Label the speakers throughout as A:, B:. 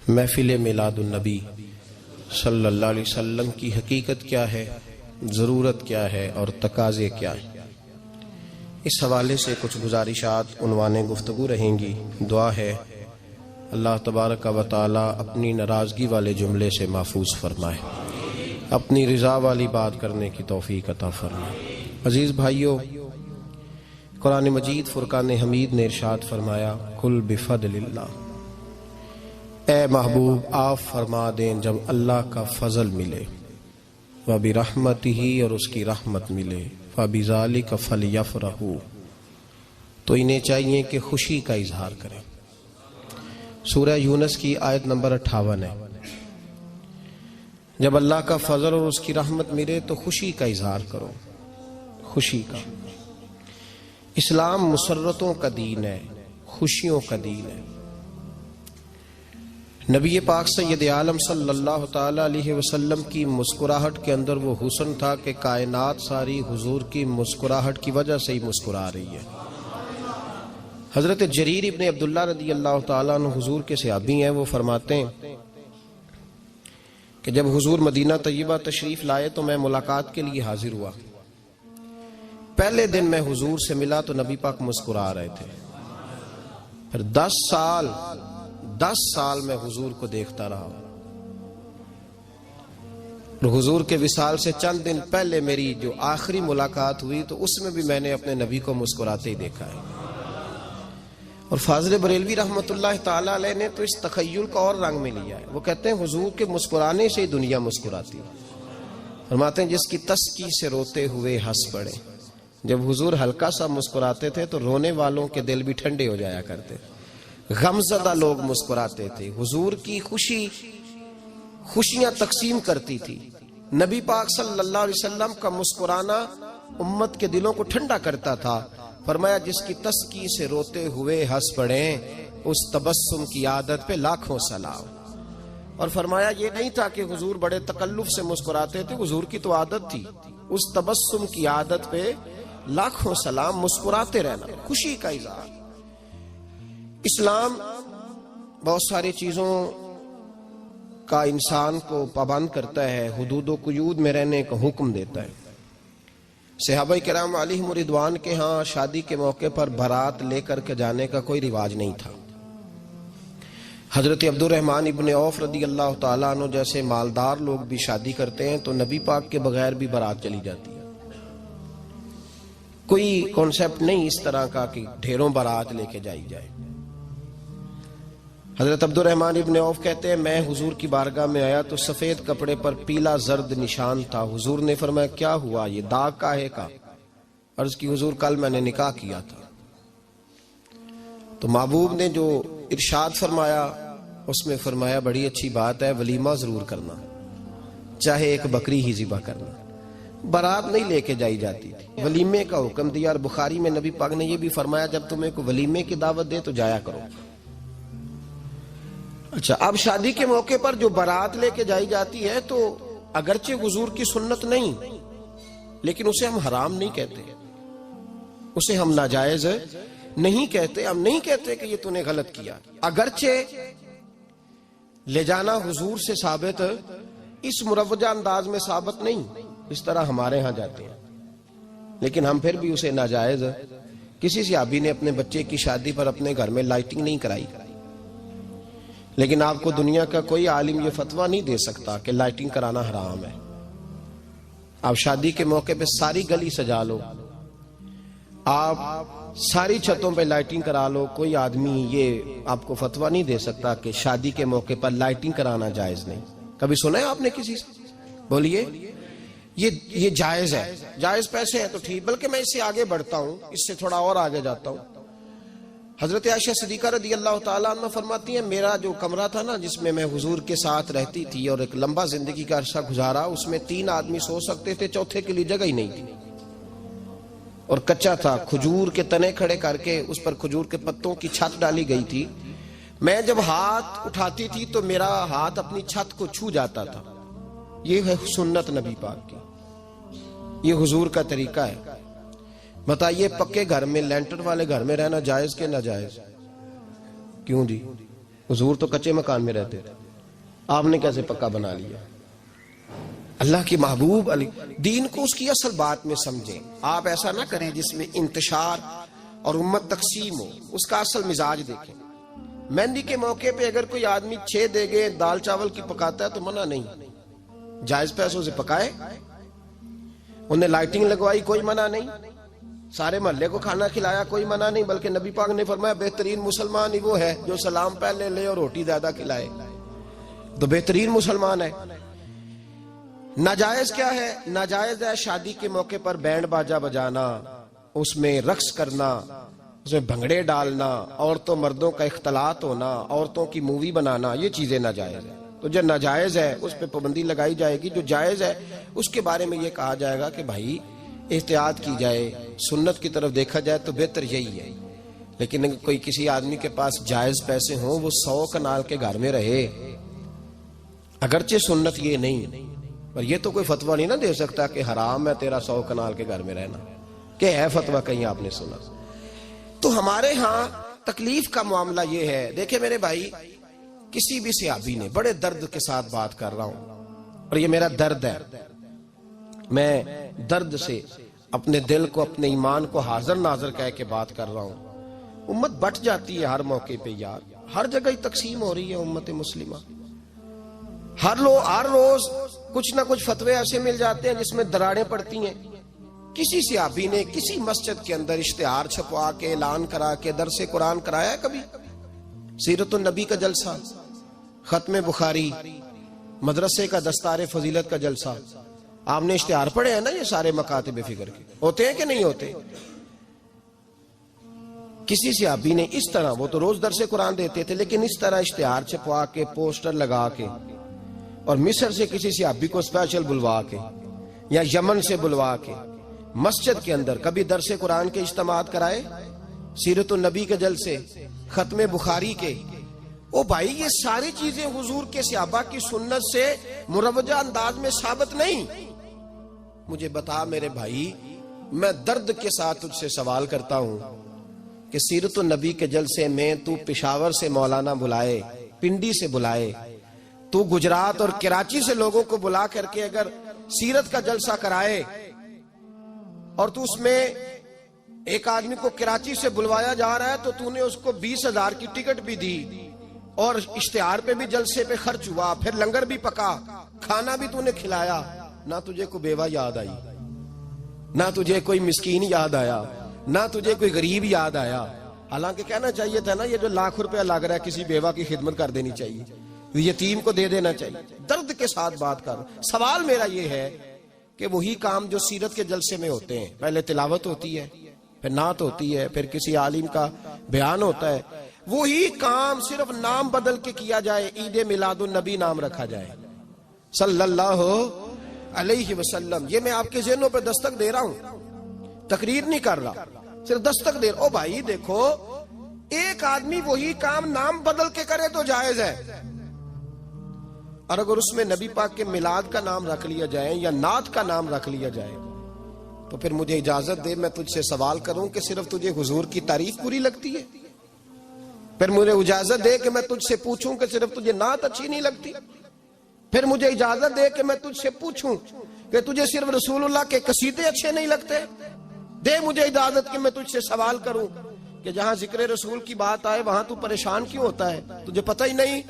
A: محفل میلاد النبی صلی اللہ علیہ وسلم کی حقیقت کیا ہے، ضرورت کیا ہے اور تقاضے کیا ہیں، اس حوالے سے کچھ گزارشات عنوان گفتگو رہیں گی۔ دعا ہے اللہ تبارک و تعالی اپنی ناراضگی والے جملے سے محفوظ فرمائے، اپنی رضا والی بات کرنے کی توفیق عطا فرمائے۔ عزیز بھائیو، قرآن مجید فرقان حمید نے ارشاد فرمایا قل بفضل اللہ، اے محبوب آپ فرما دیں جب اللہ کا فضل ملے، وَبِرَحْمَتِهِ اور اس کی رحمت ملے، فَبِذَلِكَ فَلْيَفْرَحُوا تو انہیں چاہیے کہ خوشی کا اظہار کریں۔ سورہ یونس کی آیت نمبر 58 ہے۔ جب اللہ کا فضل اور اس کی رحمت ملے تو خوشی کا اظہار کرو، خوشی کا۔ اسلام مسرتوں کا دین ہے، خوشیوں کا دین ہے۔ نبی پاک سید عالم صلی اللہ تعالی علیہ وسلم کی مسکراہٹ کے اندر وہ حسن تھا کہ کائنات ساری حضور کی مسکراہٹ کی وجہ سے ہی مسکرا رہی ہے۔ حضرت جریر ابن عبداللہ رضی اللہ تعالیٰ عنہ حضور کے صحابی ہیں، وہ فرماتے ہیں کہ جب حضور مدینہ طیبہ تشریف لائے تو میں ملاقات کے لیے حاضر ہوا۔ پہلے دن میں حضور سے ملا تو نبی پاک مسکرا رہے تھے۔ پھر 10 سال میں حضور کو دیکھتا رہا، اور حضور کے وصال سے چند دن پہلے میری جو آخری ملاقات ہوئی تو اس میں بھی میں نے اپنے نبی کو مسکراتے ہی دیکھا ہے۔ اور فاضل بریلوی رحمۃ اللہ تعالی علیہ نے تو اس تخیل کا اور رنگ میں لیا ہے۔ وہ کہتے ہیں حضور کے مسکرانے سے ہی دنیا مسکراتی ہے۔ فرماتے ہیں جس کی تسکی سے روتے ہوئے ہنس پڑے۔ جب حضور ہلکا سا مسکراتے تھے تو رونے والوں کے دل بھی ٹھنڈے ہو جایا کرتے، غمزدہ لوگ مسکراتے تھے۔ حضور کی خوشیاں تقسیم کرتی تھی۔ نبی پاک صلی اللہ علیہ وسلم کا مسکرانا امت کے دلوں کو ٹھنڈا کرتا تھا۔ فرمایا جس کی تسکی سے روتے ہوئے ہنس پڑیں اس تبسم کی عادت پہ لاکھوں سلام۔ اور فرمایا یہ نہیں تھا کہ حضور بڑے تکلف سے مسکراتے تھے، حضور کی تو عادت تھی اس تبسم کی عادت پہ لاکھوں سلام، مسکراتے رہنا، خوشی کا اظہار۔ اسلام بہت ساری چیزوں کا انسان کو پابند کرتا ہے، حدود و قیود میں رہنے کا حکم دیتا ہے۔ صحابہ کرام علیہم رضوان کے ہاں شادی کے موقع پر بارات لے کر کے جانے کا کوئی رواج نہیں تھا۔ حضرت عبد الرحمن ابن عوف رضی اللہ تعالیٰ عنہ جیسے مالدار لوگ بھی شادی کرتے ہیں تو نبی پاک کے بغیر بھی بارات چلی جاتی ہے۔ کوئی کانسیپٹ نہیں اس طرح کا کہ ڈھیروں بارات لے کے جائی جائے۔ حضرت عبد الرحمن ابن عوف کہتے ہیں میں حضور کی بارگاہ میں آیا تو سفید کپڑے پر پیلا زرد نشان تھا۔ حضور نے فرمایا کیا ہوا، یہ داغ کاہے کا؟ عرض کی حضور کل میں نے نکاح کیا تھا۔ تو محبوب نے جو ارشاد فرمایا اس میں فرمایا بڑی اچھی بات ہے، ولیمہ ضرور کرنا، چاہے ایک بکری ہی ذبح کرنا۔ بارات نہیں لے کے جائی جاتی تھی، ولیمے کا حکم دیا۔ اور بخاری میں نبی پاک نے یہ بھی فرمایا جب تمہیں کوئی ولیمے کی دعوت دے تو جایا کرو۔ اچھا، اب شادی کے موقع پر جو بارات لے کے جائی جاتی ہے تو اگرچہ حضور کی سنت نہیں، لیکن اسے ہم حرام نہیں کہتے، اسے ہم ناجائز نہیں کہتے۔ ہم نہیں کہتے کہ یہ تو نے غلط کیا، اگرچہ لے جانا حضور سے ثابت اس مروجہ انداز میں ثابت نہیں، اس طرح ہمارے ہاں جاتے ہیں، لیکن ہم پھر بھی اسے ناجائز۔ کسی صحابی نے اپنے بچے کی شادی پر اپنے گھر میں لائٹنگ نہیں کرائی، لیکن آپ کو دنیا کا کوئی عالم یہ فتویٰ نہیں دے سکتا کہ لائٹنگ کرانا حرام ہے۔ آپ شادی کے موقع پہ ساری گلی سجا لو، آپ ساری چھتوں پہ لائٹنگ کرا لو، کوئی آدمی یہ آپ کو فتویٰ نہیں دے سکتا کہ شادی کے موقع پر لائٹنگ کرانا جائز نہیں۔ کبھی سنا ہے آپ نے کسی سے؟ بولیے یہ جائز ہے، جائز پیسے ہیں تو ٹھیک، بلکہ میں اس سے آگے بڑھتا ہوں، اس سے تھوڑا اور آگے جاتا ہوں۔ حضرت عائشہ صدیقہ رضی اللہ تعالیٰ عنہ فرماتی ہیں میرا جو کمرہ تھا نا جس میں میں حضور کے ساتھ رہتی تھی اور ایک لمبا زندگی کا عرصہ گزارا، اس میں 3 آدمی سو سکتے تھے، چوتھے کے لیے جگہ ہی نہیں تھی، اور کچا تھا۔ کھجور کے تنے کھڑے کر کے اس پر کھجور کے پتوں کی چھت ڈالی گئی تھی۔ میں جب ہاتھ اٹھاتی تھی تو میرا ہاتھ اپنی چھت کو چھو جاتا تھا۔ یہ ہے سنت نبی پاک کی۔ یہ حضور کا طریقہ ہے. بتائیے پکے گھر میں لینٹر والے گھر میں رہنا جائز کہ ناجائز؟ کیوں جی؟ حضور تو کچے مکان میں رہتے تھے، آپ نے کیسے پکا بنا لیا؟ اللہ کی محبوب علی دین کو اس کی اصل بات میں سمجھیں. آپ ایسا نہ کریں جس میں انتشار اور امت تقسیم ہو. اس کا اصل مزاج دیکھیں. مہندی کے موقع پہ اگر کوئی آدمی 6 دیگیں دال چاول کی پکاتا ہے تو منع نہیں، جائز پیسوں سے پکائے. انہیں لائٹنگ لگوائی، کوئی منع نہیں. سارے محلے کو کھانا کھلایا، کوئی منع نہیں. بلکہ نبی پاک نے فرمایا بہترین مسلمان ہی وہ ہے جو سلام پہلے لے اور روٹی زیادہ کھلائے، تو بہترین مسلمان ہے. ناجائز کیا ہے؟ ناجائز ہے شادی کے موقع پر بینڈ باجا بجانا، اس میں رقص کرنا، اس میں بھنگڑے ڈالنا، عورتوں مردوں کا اختلاط ہونا، عورتوں کی مووی بنانا، یہ چیزیں ناجائز ہیں. تو جو ناجائز ہے اس پہ پابندی لگائی جائے گی. جو جائز ہے اس کے بارے میں یہ کہا جائے گا کہ بھائی احتیاط کی جائے، سنت کی طرف دیکھا جائے تو بہتر یہی ہے. لیکن اگر کوئی کسی آدمی کے پاس جائز پیسے ہوں، وہ 100 کنال کے گھر میں رہے، اگرچہ سنت یہ نہیں، اور یہ تو کوئی فتویٰ نہیں نہ دے سکتا کہ حرام ہے تیرا 100 کنال کے گھر میں رہنا، کہ ہے فتویٰ کہیں آپ نے سنا. تو ہمارے ہاں تکلیف کا معاملہ یہ ہے. دیکھیں میرے بھائی، کسی بھی صحابی نے، بڑے درد کے ساتھ بات کر رہا ہوں اور یہ میرا درد ہے، میں درد سے اپنے دل کو، اپنے ایمان کو حاضر ناظر کہہ کے بات کر رہا ہوں. امت بٹ جاتی ہے ہر موقع پہ یار، ہر جگہ ہی تقسیم ہو رہی ہے امت مسلمہ. ہر روز کچھ نہ کچھ فتوے ایسے مل جاتے ہیں جس میں دراڑیں پڑتی ہیں. کسی صحابی نے کسی مسجد کے اندر اشتہار چھپوا کے، اعلان کرا کے درس قرآن کرایا ہے کبھی؟ سیرت النبی کا جلسہ، ختم بخاری، مدرسے کا دستار فضیلت کا جلسہ، آپ نے اشتہار پڑھے ہیں نا یہ سارے مکاتب فکر کے؟ ہوتے ہیں کہ نہیں ہوتے؟ کسی صحابی نے اس طرح، وہ تو روز درس قرآن دیتے تھے، لیکن اس طرح اشتہار چھپوا کے، پوسٹر لگا کے، اور مصر سے کسی صحابی کو اسپیشل بلوا کے یا یمن سے بلوا کے مسجد کے اندر کبھی درس قرآن کے اجتماعات کرائے، سیرت النبی کے جلسے، ختم بخاری کے؟ او بھائی یہ ساری چیزیں حضور کے صحابہ کی سنت سے مروجہ انداز میں ثابت نہیں. مجھے بتا میرے بھائی، میں درد کے ساتھ تجھ سے سوال کرتا ہوں کہ سیرت النبی کے جلسے میں تو پشاور سے مولانا بلائے، پنڈی سے بلائے، تو گجرات اور کراچی سے لوگوں کو بلا کر کے اگر سیرت کا جلسہ کرائے، اور تو اس میں ایک آدمی کو کراچی سے بلوایا جا رہا ہے تو تو نے اس کو 20,000 کی ٹکٹ بھی دی، اور اشتہار پہ بھی جلسے پہ خرچ ہوا، پھر لنگر بھی پکا، کھانا بھی تو نے کھلایا، نہ تجھے کوئی بیوہ یاد آئی، نہ تجھے کوئی مسکین یاد آیا، نہ تجھے کوئی غریب یاد آیا. حالانکہ کہنا چاہیے تھا نا یہ جو ₹1,00,000 لگ رہا ہے کسی بیوہ کی خدمت کر دینی چاہیے، یتیم کو دے دینا چاہیے. درد کے ساتھ بات کر. سوال میرا یہ ہے کہ وہی کام جو سیرت کے جلسے میں ہوتے ہیں، پہلے تلاوت ہوتی ہے، پھر نعت ہوتی ہے، پھر کسی عالم کا بیان ہوتا ہے، وہی کام صرف نام بدل کے کیا جائے، عید میلاد النبی نام رکھا جائے صلی اللہ علیہ وسلم. یہ میں آپ کے ذہنوں پہ دستک دے رہا ہوں، تقریر نہیں کر رہا، صرف دستک دے رہا. او بھائی دیکھو، ایک آدمی وہی کام نام بدل کے کرے تو جائز ہے، اور اگر اس میں نبی پاک کے میلاد کا نام رکھ لیا جائے یا نعت کا نام رکھ لیا جائے تو پھر مجھے اجازت دے میں تجھ سے سوال کروں کہ صرف تجھے حضور کی تعریف پوری لگتی ہے؟ پھر مجھے اجازت دے کہ میں تجھ سے پوچھوں کہ صرف تجھے نعت اچھی نہیں لگتی؟ پھر مجھے اجازت دے کہ میں تجھ سے پوچھوں کہ تجھے صرف رسول اللہ کے قصیدے اچھے نہیں لگتے؟ دے مجھے اجازت کہ میں تجھ سے سوال کروں کہ جہاں ذکر رسول کی بات آئے وہاں تو پریشان کیوں ہوتا ہے؟ تجھے پتہ ہی نہیں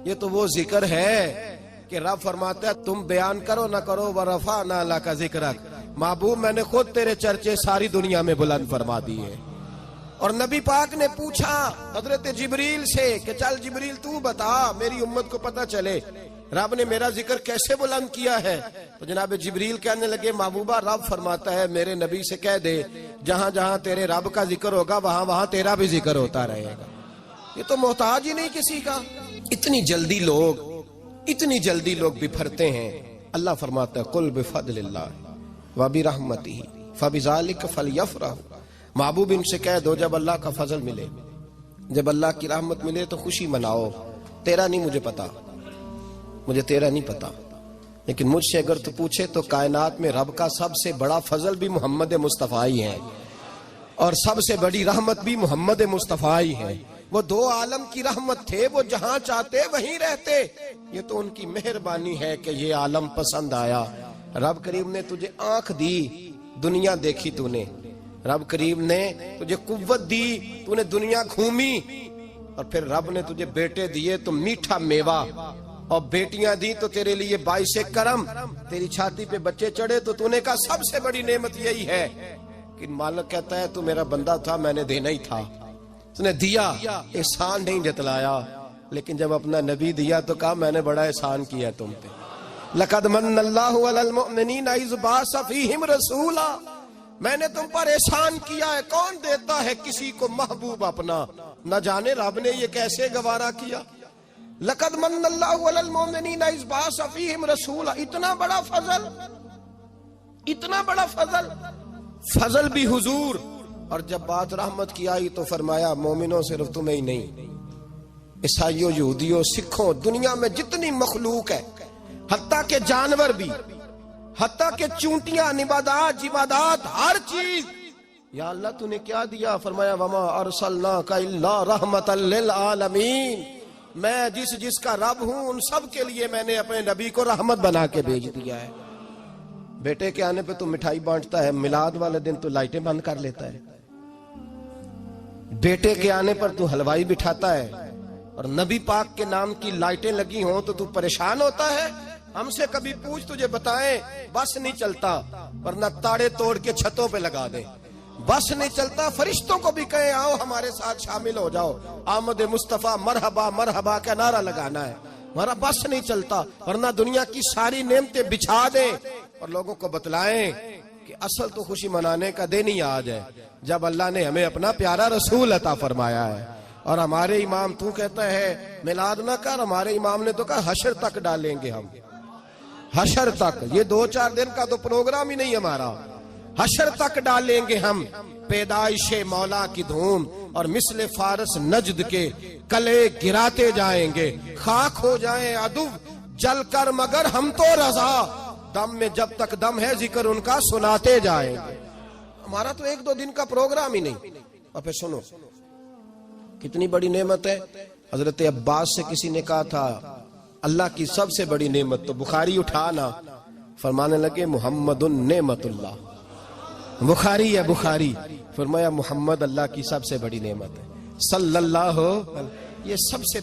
A: یہ تو وہ ذکر ہے کہ رب فرماتا ہے تم بیان کرو نہ کرو وَرَفَعْنَا لَكَ ذِكْرَكَ، محبوب میں نے خود تیرے چرچے ساری دنیا میں بلند فرما دیے. اور نبی پاک نے پوچھا حضرت جبریل سے کہ چل جبریل تو بتا میری امت کو پتہ چلے رب نے میرا ذکر کیسے بلند کیا ہے. تو جناب جبریل کہنے لگے محبوبہ رب فرماتا ہے میرے نبی سے کہہ دے جہاں جہاں تیرے رب کا ذکر ہوگا وہاں وہاں تیرا بھی ذکر ہوتا رہے گا. یہ تو محتاج ہی نہیں کسی کا. اتنی جلدی لوگ بپھرتے ہیں. اللہ فرماتا ہے قل بفضل اللہ وبرحمتہ فبذلک فلیفرحوا. محبوب ان سے کہہ دو جب اللہ کا فضل ملے، جب اللہ کی رحمت ملے تو خوشی مناؤ. تیرا نہیں مجھے پتا، مجھے تیرا نہیں پتا، لیکن مجھ سے اگر تو پوچھے تو کائنات میں رب کا سب سے بڑا فضل بھی محمد مصطفیٰ ہی ہے، اور سب سے بڑی رحمت بھی محمد مصطفیٰ ہی ہے۔ وہ دو عالم کی رحمت تھے، وہ جہاں چاہتے وہیں رہتے، یہ تو ان کی مہربانی ہے کہ یہ عالم پسند آیا۔ رب کریم نے تجھے آنکھ دی، دنیا دیکھی تو نے، رب کریم نے تجھے قوت دی، تو نے دنیا گھومی، اور پھر رب نے تجھے بیٹے دیے تو میٹھا میوہ، اور بیٹیاں دی تو تیرے لیے باعث کرم، تیری چھاتی پہ بچے چڑھے تو تو نے کہا سب سے بڑی نعمت یہی ہے۔ کہ مالک کہتا ہے تو میرا بندہ تھا، میں نے دینا ہی تھا، اس نے دیا، احسان نہیں جتلایا، لیکن جب اپنا نبی دیا تو کہا میں نے بڑا احسان کیا تم پہ۔ لَقَدْ مَنَّ اللَّهُ عَلَى الْمُؤْمِنِينَ إِذْ بَعَثَ فِيهِمْ رَسُولًا، میں نے تم پر احسان کیا ہے۔ کون دیتا ہے کسی کو محبوب اپنا؟ نہ جانے رب نے یہ کیسے گوارا کیا۔ لَقَدْ مَنَّ اللَّهُ عَلَى الْمُؤْمِنِينَ إِذْ بَعَثَ فِيهِمْ رَسُولًا، اتنا بڑا فضل، اتنا بڑا فضل، فضل بھی حضور۔ اور جب بات رحمت کی آئی تو فرمایا مومنوں صرف تمہیں ہی نہیں، عیسائیوں، یہودیوں، سکھوں، دنیا میں جتنی مخلوق ہے، حتیٰ کہ جانور بھی، حتیٰ کہ چونٹیاں، نباتات، جمادات، ہر چیز، یا اللہ تو نے کیا دیا؟ فرمایا وما ارسلناک الا رحمتا للعالمین، میں جس کا رب ہوں ان سب کے لیے میں نے اپنے نبی کو رحمت بنا کے بھیج دیا ہے۔ بیٹے کے آنے پہ تو مٹھائی بانٹتا ہے، میلاد والے دن تو لائٹیں بند کر لیتا ہے، بیٹے کے آنے پر تو حلوائی بٹھاتا ہے، اور نبی پاک کے نام کی لائٹیں لگی ہوں تو پریشان ہوتا ہے۔ ہم سے کبھی پوچھ، تجھے بتائیں بس نہیں چلتا، ورنہ تاڑے توڑ کے چھتوں پہ لگا دیں۔ بس نہیں چلتا، فرشتوں کو بھی کہیں آؤ ہمارے ساتھ شامل ہو جاؤ، آمد مصطفیٰ مرحبا مرحبا کا نعرہ لگانا ہے، ہمارا بس نہیں چلتا، ورنہ دنیا کی ساری نعمتیں بچھا دیں اور لوگوں کو بتلائیں کہ اصل تو خوشی منانے کا دن ہی آج ہے، جب اللہ نے ہمیں اپنا پیارا رسول عطا فرمایا ہے۔ اور ہمارے امام، تو کہتا ہے میلاد نہ کر، ہمارے امام نے تو کہا حشر تک ڈالیں گے ہم، حشر تک، یہ 2-4 دن کا تو پروگرام ہی نہیں ہمارا، حشر تک ڈالیں گے ہم پیدائش مولا کی دھوم، اور مثل فارس نجد کے کلے گراتے جائیں گے، خاک ہو جائیں عدو جل کر مگر ہم تو رضا، دم میں جب تک دم ہے ذکر ان کا سناتے جائیں گے۔ ہمارا تو 1-2 دن کا پروگرام ہی نہیں۔ اور پھر سنو کتنی بڑی نعمت ہے۔ حضرت عباس سے کسی نے کہا تھا اللہ کی سب سے بڑی نعمت، تو بخاری اٹھانا، فرمانے لگے محمد نعمت اللہ، بخاری ہے بخاری، فرمایا محمد اللہ کی سب سے بڑی نعمت ہے، صلی اللہ، یہ سب سے